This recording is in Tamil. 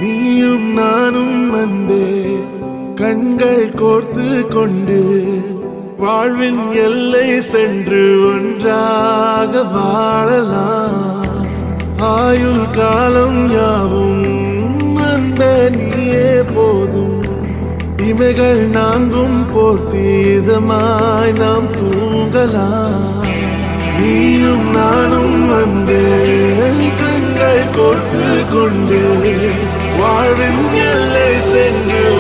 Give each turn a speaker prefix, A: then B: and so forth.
A: நீயும் நானும் அன்பே கண்கள் கோர்த்து கொண்டு வாழ்வின் எல்லை சென்று ஒன்றாக வாழலாம். ஆயுள் காலம் யாவும் அன்பே நீயே போதும். இமைகள் நான்கும் போர்த்தீதமாய் நாம் தூங்கலாம். நீயும் நானும் அன்பே கண்கள் கோர்த்து கொண்டு வாழ்வின் எல்லை சென்று